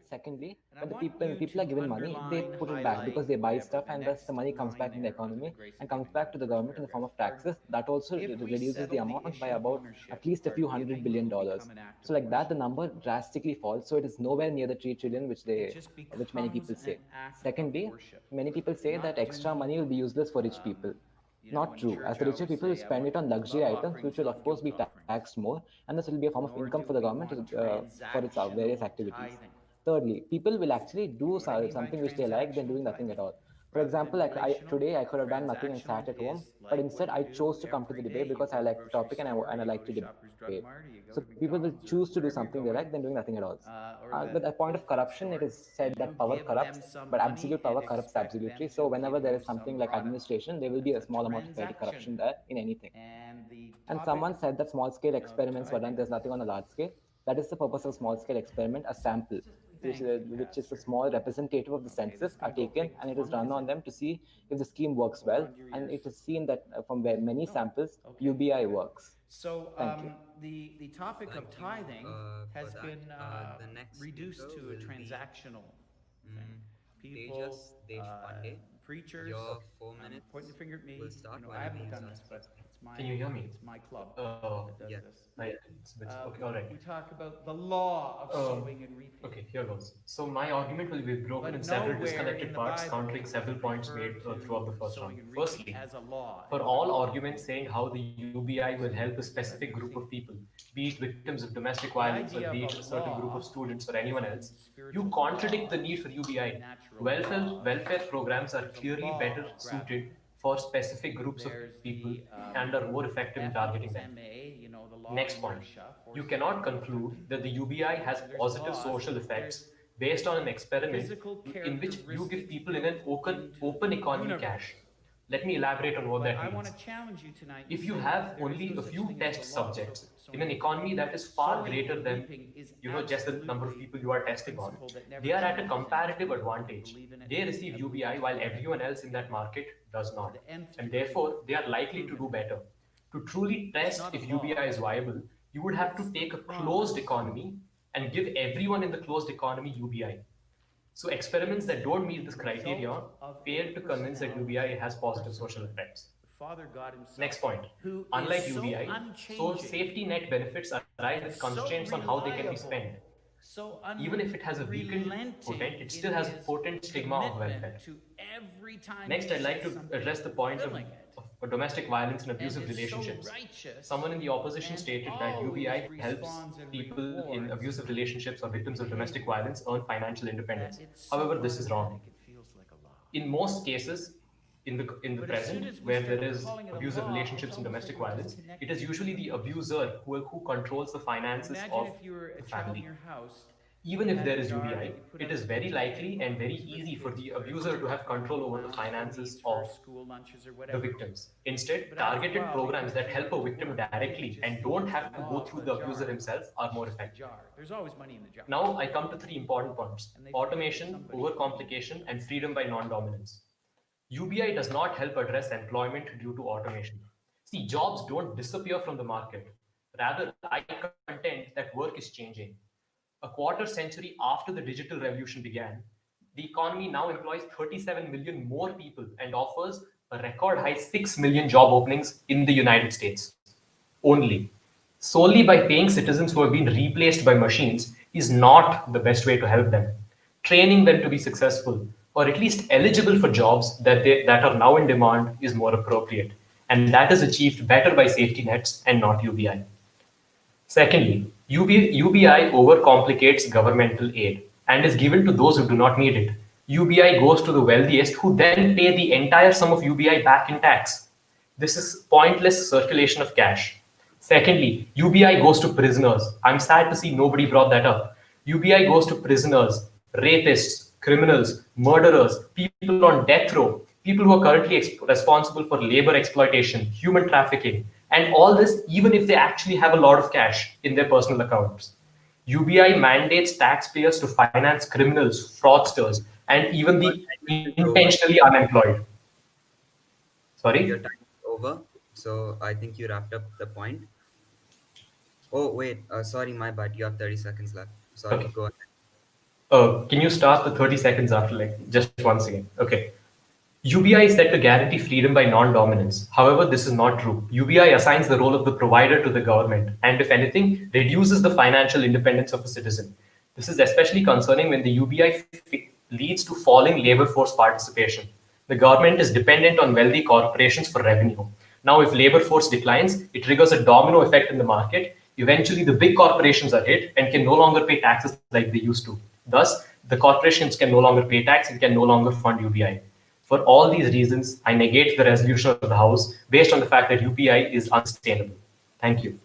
Secondly, when people are given money, they put it back because they buy stuff, and thus the money comes back in the economy and comes back to the government in the form of taxes. That also reduces the amount by about at least a few $100 billion. So like that, the number drastically falls. So it is nowhere near the 3 trillion which many people say. Secondly, many people say that extra money will be useless for rich people. Not true, as the richer people will spend it on luxury items, which will of course be taxed more, and this will be a form of income for the government for its various activities. Thirdly, people will actually do something which they like than doing nothing at all. For example, like today I could have done nothing and sat at home, but instead I chose to come to the debate because I like the topic and I like to debate. So people will choose to do something they like than doing nothing at all. But at point of corruption, it is said that power corrupts, but absolute power corrupts absolutely. So whenever there is something like administration, there will be a small amount of petty corruption there in anything. And someone said that small scale experiments were done, there's nothing on a large scale. That is the purpose of small scale experiment. A sample, which is a small representative of the census, are taken and it is run on them to see if the scheme works well. And it is seen that from many samples, UBI works. Thank you. Thank you for that. The next speaker will be mm, Tejas Deshpande. Your 4 minutes will start whenever you start speaking. Can you hear me? Yes. Okay, all right. Okay, here goes. So my argument will be broken in several disconnected parts, countering several points made throughout the first round. Firstly, for all arguments saying how the UBI will help a specific group of people, be it victims of domestic violence or be it a certain group of students or anyone else, you contradict the need for UBI. Welfare programs are clearly better suited for specific groups of people and are more effective in targeting them. Next point. You cannot conclude that the UBI has positive social effects based on an experiment in which you give people in an open economy cash. Let me elaborate on what that means. If you have only a few test subjects in an economy that is far greater than just the number of people you are testing on, they are at a comparative advantage. They receive UBI while everyone else in that market does not, and therefore they are likely to do better. To truly test if UBI is viable, you would have to take a closed economy and give everyone in the closed economy UBI. So experiments that don't meet this criteria fail to convince that UBI has positive social effects. Next point. Unlike UBI, so safety net benefits arise with constraints on how they can be spent. Even if it has a weakened potent, it still has a potent stigma of welfare. Next, I'd like to address the point of domestic violence and abusive relationships. Someone in the opposition stated that UBI helps people in abusive relationships or victims of domestic violence earn financial independence. However, this is wrong. In most cases, in the present, where there is abusive relationships and domestic violence, it is usually the abuser who controls the finances of the family. Even if there is UBI, it is very likely and very easy for the abuser to have control over the finances of the victims. Instead, targeted programs that help a victim directly and don't have to go through the abuser himself are more effective. Now, I come to three important points: automation, overcomplication, and freedom by non dominance. UBI does not help address employment due to automation. See, jobs don't disappear from the market. Rather, I contend that work is changing. A quarter century after the digital revolution began, the economy now employs 37 million more people and offers a record high 6 million job openings in the United States only. Solely by paying citizens who have been replaced by machines is not the best way to help them. Training them to be successful or at least eligible for jobs that are now in demand is more appropriate. And that is achieved better by safety nets and not UBI. Secondly, UBI overcomplicates governmental aid and is given to those who do not need it. UBI goes to the wealthiest who then pay the entire sum of UBI back in tax. This is pointless circulation of cash. Secondly, UBI goes to prisoners. I'm sad to see nobody brought that up. UBI goes to prisoners, rapists, criminals, murderers, people on death row, people who are currently responsible for labor exploitation, human trafficking, and all this even if they actually have a lot of cash in their personal accounts. UBI mandates taxpayers to finance criminals, fraudsters, and even Your the time is over. intentionally unemployed. Your Sorry? time is over. So I think you wrapped up the point. Oh, wait. Sorry, my bad. You have 30 seconds left. Sorry. Okay. Go ahead. Can you start the 30 seconds after, like, just once again? Okay. UBI is set to guarantee freedom by non-dominance. However, this is not true. UBI assigns the role of the provider to the government and, if anything, reduces the financial independence of a citizen. This is especially concerning when the UBI leads to falling labor force participation. The government is dependent on wealthy corporations for revenue. Now, if labor force declines, it triggers a domino effect in the market. Eventually, the big corporations are hit and can no longer pay taxes like they used to. Thus, the corporations can no longer pay tax and can no longer fund UBI. For all these reasons, I negate the resolution of the House based on the fact that UPI is unsustainable. Thank you.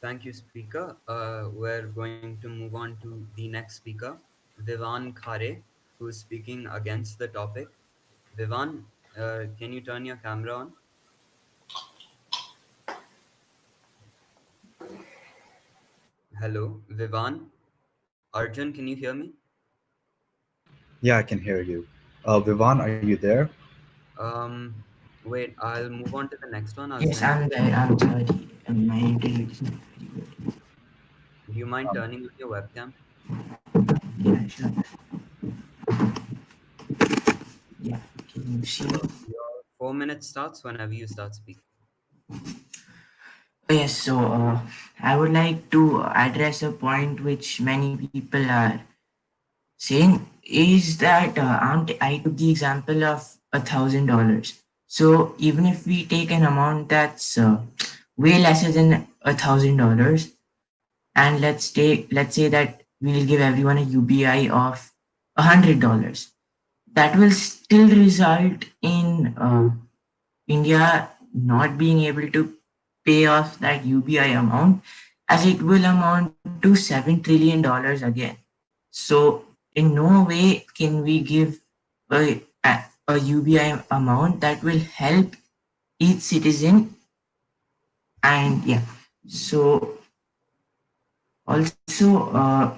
Thank you, Speaker. We're going to move on to the next speaker, Vivan Khare, who is speaking against the topic. Vivan, can you turn your camera on? Hello, Vivan. Arjun, can you hear me? Yeah, I can hear you. Vivan, are you there? Wait, I'll move on to the next one. Yes, I'm there. I'm sorry. My internet is not very good. Do you mind turning on your webcam? Yeah, sure. Yeah, can you see? Your 4 minutes starts whenever you start speaking. Yes, so I would like to address a point which many people are saying is that I took the example of $1,000. So even if we take an amount that's way lesser than $1,000, and let's say that we'll give everyone a UBI of $100, that will still result in India not being able to pay off that UBI amount, as it will amount to $7 trillion again. So in no way can we give a UBI amount that will help each citizen. And yeah, so also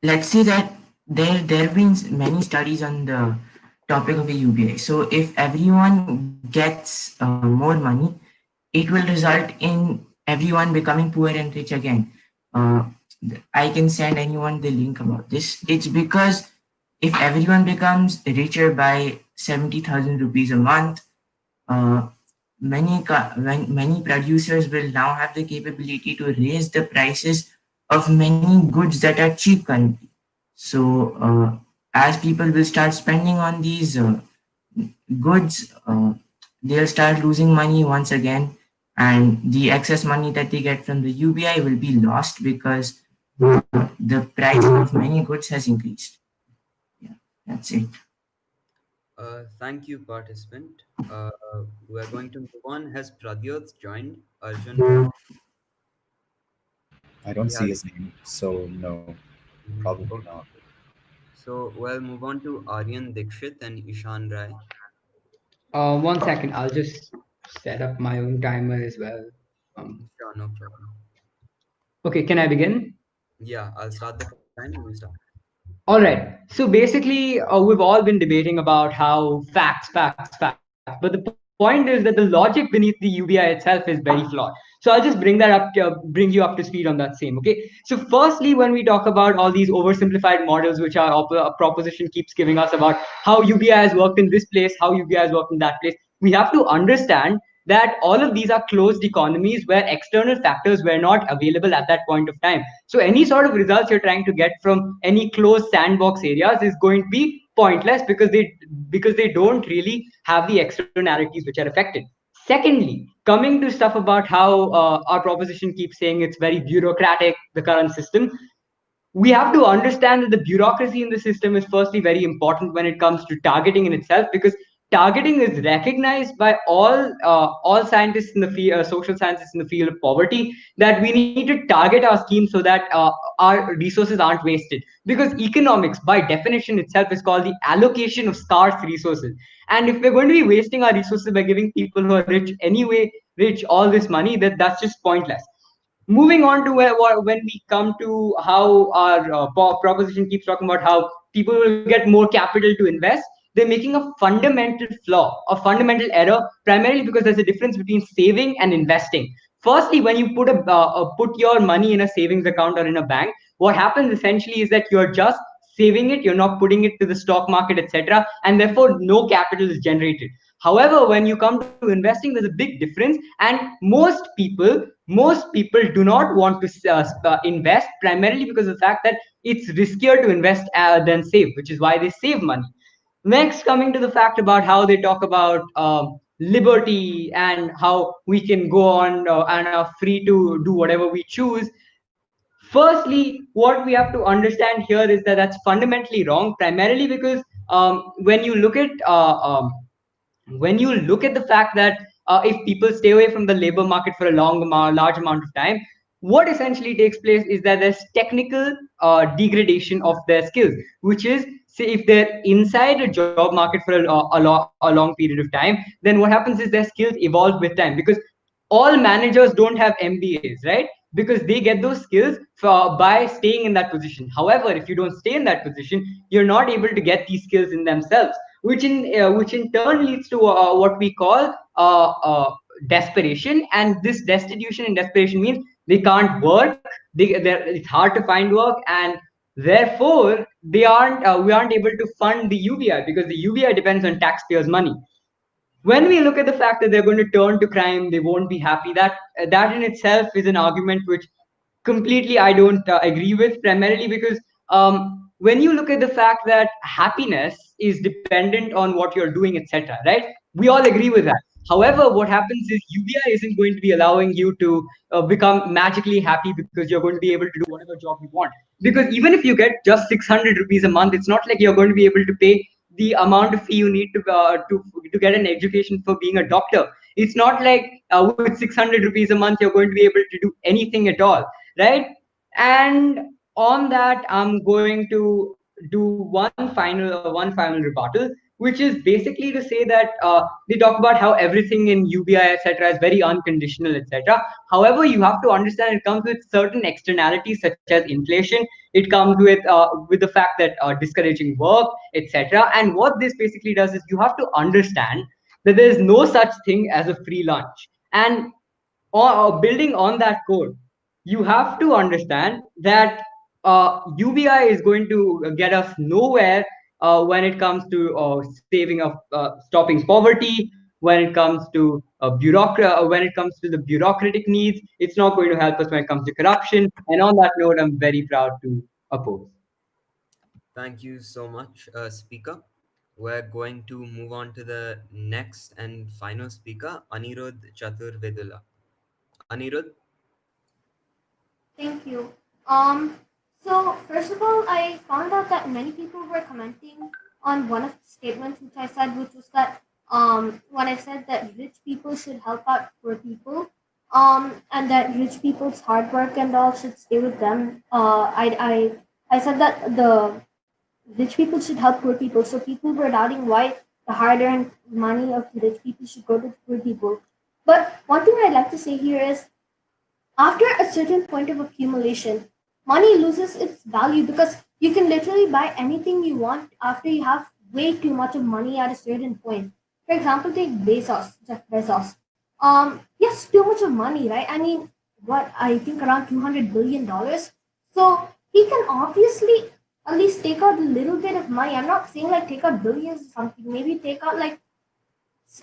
let's say that there have been many studies on the topic of the UBI. So if everyone gets more money, it will result in everyone becoming poor and rich again. I can send anyone the link about this. It's because if everyone becomes richer by 70,000 rupees a month, many producers will now have the capability to raise the prices of many goods that are cheap currently. So as people will start spending on these goods, they'll start losing money once again, and the excess money that they get from the UBI will be lost because the price of many goods has increased. Yeah, that's it. Thank you, participant. We're going to move on. Has Pradyot joined? Arjun? I don't see his name, so no, probably not. So we'll move on to Aryan Dikshit and Ishan Rai. 1 second, I'll just set up my own timer as well. Sure, no problem. Okay, can I begin? Yeah, I'll start the time and you start. All right. So basically, we've all been debating about how facts. But the point is that the logic beneath the UBI itself is very flawed. So I'll just bring that up, bring you up to speed on that same. Okay. So firstly, when we talk about all these oversimplified models, which our proposition keeps giving us about how UBI has worked in this place, how UBI has worked in that place, we have to understand that all of these are closed economies where external factors were not available at that point of time. So any sort of results you're trying to get from any closed sandbox areas is going to be pointless because they don't really have the externalities which are affected. Secondly, coming to stuff about how our proposition keeps saying it's very bureaucratic, the current system, we have to understand that the bureaucracy in the system is firstly very important when it comes to targeting in itself, because targeting is recognized by all scientists in the field, social scientists in the field of poverty, that we need to target our schemes so that our resources aren't wasted. Because economics, by definition itself, is called the allocation of scarce resources. And if we're going to be wasting our resources by giving people who are rich all this money, that's just pointless. Moving on to when we come to how our proposition keeps talking about how people will get more capital to invest, they're making a fundamental flaw, a fundamental error, primarily because there's a difference between saving and investing. Firstly, when you put your money in a savings account or in a bank, what happens essentially is that you're just saving it, you're not putting it to the stock market, etc., and therefore no capital is generated. However, when you come to investing, there's a big difference, and most people do not want to invest, primarily because of the fact that it's riskier to invest than save, which is why they save money. Next, coming to the fact about how they talk about liberty and how we can go on and are free to do whatever we choose. Firstly, what we have to understand here is that that's fundamentally wrong, primarily because when you look at the fact that if people stay away from the labor market for a large amount of time, what essentially takes place is that there's technical degradation of their skills, which is, say, if they're inside a job market for a long period of time, then what happens is their skills evolve with time, because all managers don't have MBAs, right? Because they get those skills by staying in that position. However, if you don't stay in that position, you're not able to get these skills in themselves, which in turn leads to what we call desperation. And this destitution and desperation means they can't work. It's hard to find work, and therefore we aren't able to fund the UBI, because the UBI depends on taxpayers' money. When we look at the fact that they're going to turn to crime, they won't be happy. That in itself is an argument which completely I don't agree with, primarily because when you look at the fact that happiness is dependent on what you're doing, etc., right? We all agree with that. However, what happens is UBI isn't going to be allowing you to become magically happy, because you're going to be able to do whatever job you want. Because even if you get just 600 rupees a month, it's not like you're going to be able to pay the amount of fee you need to get an education for being a doctor. It's not like with 600 rupees a month you're going to be able to do anything at all, right? And on that, I'm going to do one final rebuttal, which is basically to say that they talk about how everything in UBI, etc., is very unconditional, etc. However, you have to understand it comes with certain externalities such as inflation. It comes with the fact that discouraging work, etc. And what this basically does is you have to understand that there is no such thing as a free lunch. And building on that code, you have to understand that UBI is going to get us nowhere when it comes to stopping poverty, when it comes to when it comes to the bureaucratic needs. It's not going to help us when it comes to corruption. And on that note, I'm very proud to oppose. Thank you so much, speaker. We're going to move on to the next and final speaker, Anirudh Chaturvedula. Anirudh? Thank you. So first of all, I found out that many people were commenting on one of the statements which I said, which was that when I said that rich people should help out poor people, and that rich people's hard work and all should stay with them. I said that the rich people should help poor people. So people were doubting why the hard-earned money of the rich people should go to the poor people. But one thing I'd like to say here is, after a certain point of accumulation, money loses its value, because you can literally buy anything you want after you have way too much of money at a certain point. For example, take Jeff Bezos. He has too much of money, right? I mean, what, I think around $200 billion. So he can obviously at least take out a little bit of money. I'm not saying like take out billions or something. Maybe take out like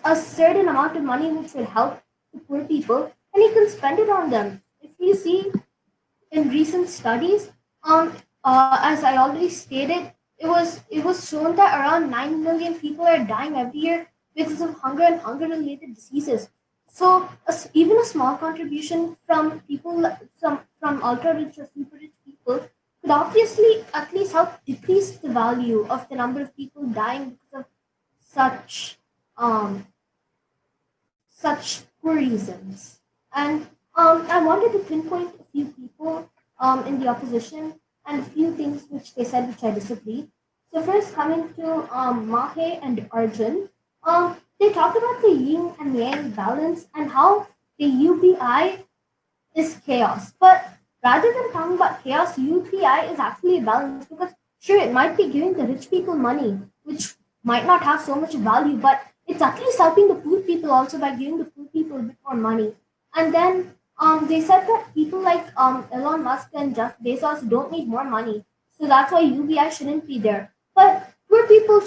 a certain amount of money which will help the poor people, and he can spend it on them. If you see in recent studies, as I already stated, it was shown that around 9 million people are dying every year because of hunger and hunger-related diseases. So even a small contribution from from ultra-rich or super-rich people could obviously at least help decrease the value of the number of people dying because of such such poor reasons. And I wanted to pinpoint a few people in the opposition and a few things which they said which I disagree. So first, coming to Mahe and Arjun, they talked about the yin and yang balance and how the UBI is chaos. But rather than talking about chaos, UBI is actually a balance, because sure, it might be giving the rich people money, which might not have so much value, but it's at least helping the poor people also by giving the poor people a bit more money. And then they said that people like Elon Musk and Jeff Bezos don't need more money. So that's why UBI shouldn't be there. But poor people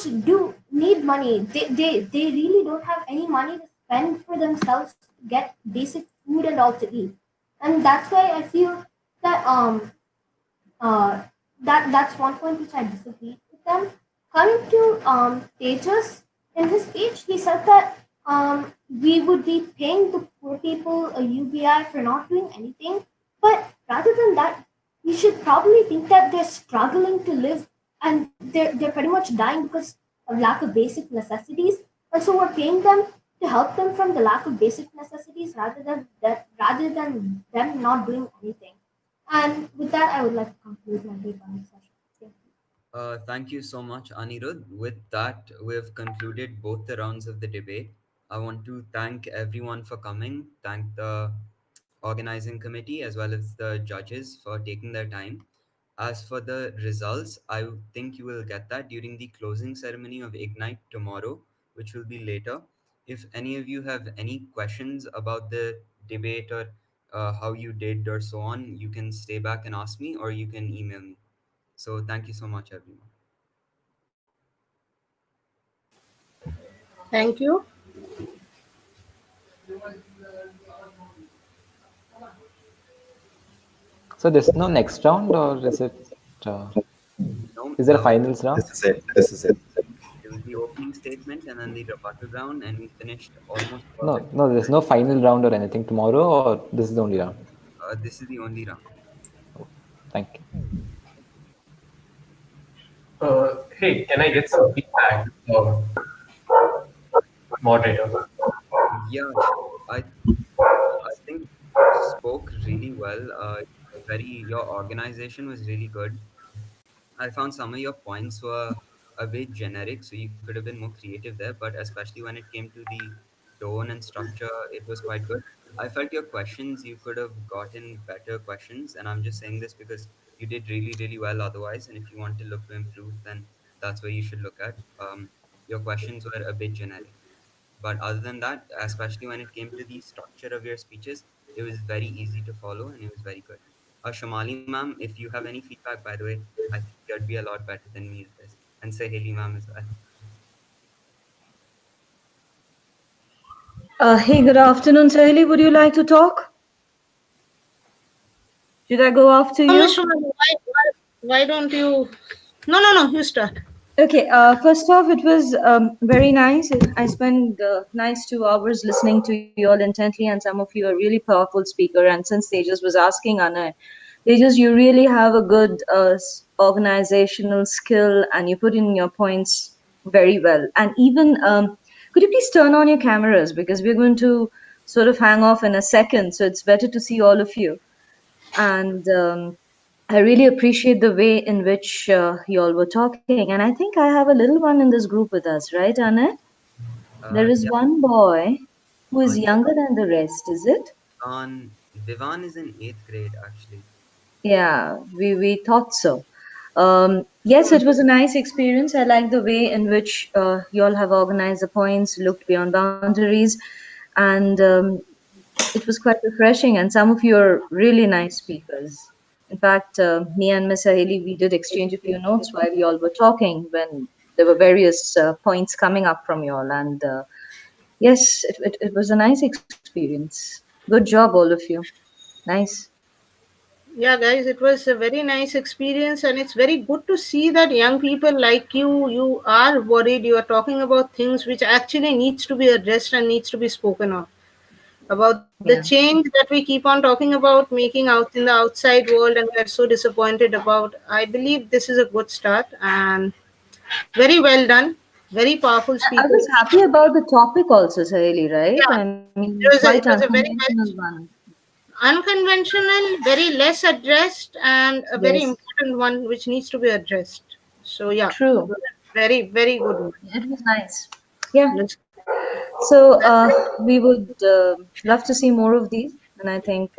need money. They really don't have any money to spend for themselves to get basic food and all to eat. And that's why I feel that uh, that's one point which I disagree with them. Coming to Tejas, in his speech, he said that we would be paying the poor people a UBI for not doing anything. But rather than that, you should probably think that they're struggling to live and they're pretty much dying because of lack of basic necessities. And so we're paying them to help them from the lack of basic necessities rather than them not doing anything. And with that, I would like to conclude my debate session. Thank you. Thank you so much, Anirudh. With that, we have concluded both the rounds of the debate. I want to thank everyone for coming, thank the organizing committee as well as the judges for taking their time. As for the results, I think you will get that during the closing ceremony of Ignite tomorrow, which will be later. If any of you have any questions about the debate or how you did or so on, you can stay back and ask me or you can email me. So thank you so much, everyone. Thank you. So there's no next round, or is it? No, Is there a finals round? This is it. This is it. It was the opening statement and then the rebuttal round, and we finished almost. No, there's no final round or anything tomorrow, or this is the only round? This is the only round. Oh, thank you. Hey, can I get some feedback, moderator? Yeah, I think you spoke really well. Your organization was really good. I found some of your points were a bit generic, so you could have been more creative there. But especially when it came to the tone and structure, it was quite good. I felt your questions, you could have gotten better questions, and I'm just saying this because you did really, really well otherwise. And if you want to look to improve, then that's where you should look at. Your questions were a bit generic. But other than that, especially when it came to the structure of your speeches, it was very easy to follow and it was very good. Shamali ma'am, if you have any feedback, by the way, I think you'd be a lot better than me at this. And Saheli ma'am as well. Hey, good afternoon, Saheli. Would you like to talk? Should I go after you? Why don't you? No, you start. Okay, first off, it was very nice. I spent nice 2 hours listening to you all intently, and some of you are really powerful speaker. And since Tejas was asking, Anna, Tejas, you really have a good organizational skill, and you put in your points very well. And even, could you please turn on your cameras, because we're going to sort of hang off in a second, so it's better to see all of you. And I really appreciate the way in which you all were talking. And I think I have a little one in this group with us, right, Annette? There is one boy who is younger than the rest, is it? Vivan is in 8th grade, actually. Yeah, we thought so. Yes, it was a nice experience. I like the way in which you all have organized the points, looked beyond boundaries, and it was quite refreshing. And some of you are really nice speakers. In fact, me and Ms. Saheli, we did exchange a few notes while you all were talking when there were various points coming up from you all. And yes, it was a nice experience. Good job, all of you. Nice. Yeah, guys, it was a very nice experience, and it's very good to see that young people like you are worried. You are talking about things which actually needs to be addressed and needs to be spoken of. About the change that we keep on talking about making out in the outside world, and we are so disappointed about. I believe this is a good start and very well done. Very powerful speaker. I was happy about the topic also, Saheli, right? Yeah. I mean, it was quite a very one. Unconventional, very less addressed, and a very important one which needs to be addressed. So yeah, true. Very, very good one. It was nice. Yeah. So we would love to see more of these, and I think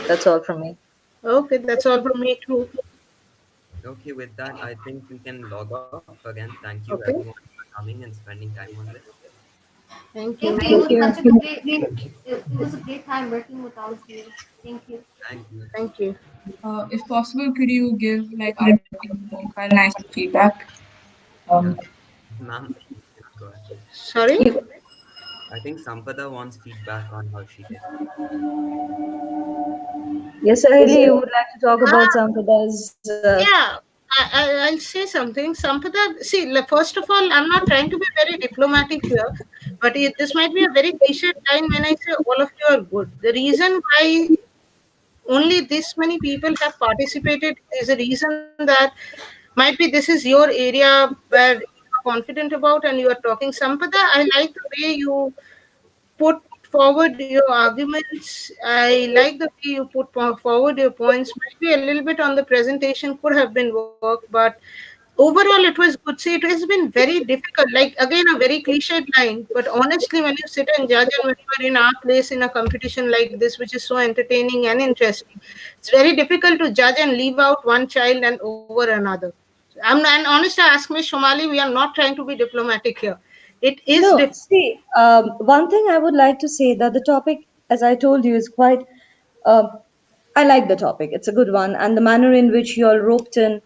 that's all from me. Okay, that's all from me too. Okay, with that, I think we can log off again. Thank you everyone for coming and spending time on this. Thank you. Thank you. It was such a it was a great time working with all of you. Thank you. Thank you. Thank you. If possible, could you give like our team kind of nice feedback? Ma'am, go ahead. Sorry? I think Sampada wants feedback on how she did. Yes, Sahili, you would like to talk about Sampada's... Yeah, I'll say something. Sampada, see, first of all, I'm not trying to be very diplomatic here, but this might be a very cliche line when I say all of you are good. The reason why only this many people have participated is a reason that might be this is your area where you are confident about and you are talking. Sampada, I like the way you put forward your arguments. I like the way you put forward your points. Maybe a little bit on the presentation could have been worked, but overall it was good. See, it has been very difficult. Like again, a very cliched line, but honestly, when you sit and judge, and when you are in our place in a competition like this, which is so entertaining and interesting, it's very difficult to judge and leave out one child and over another. And honestly, ask me, Shomali, we are not trying to be diplomatic here. It is No, see, one thing I would like to say that the topic, as I told you, is quite... I like the topic. It's a good one. And the manner in which you all roped in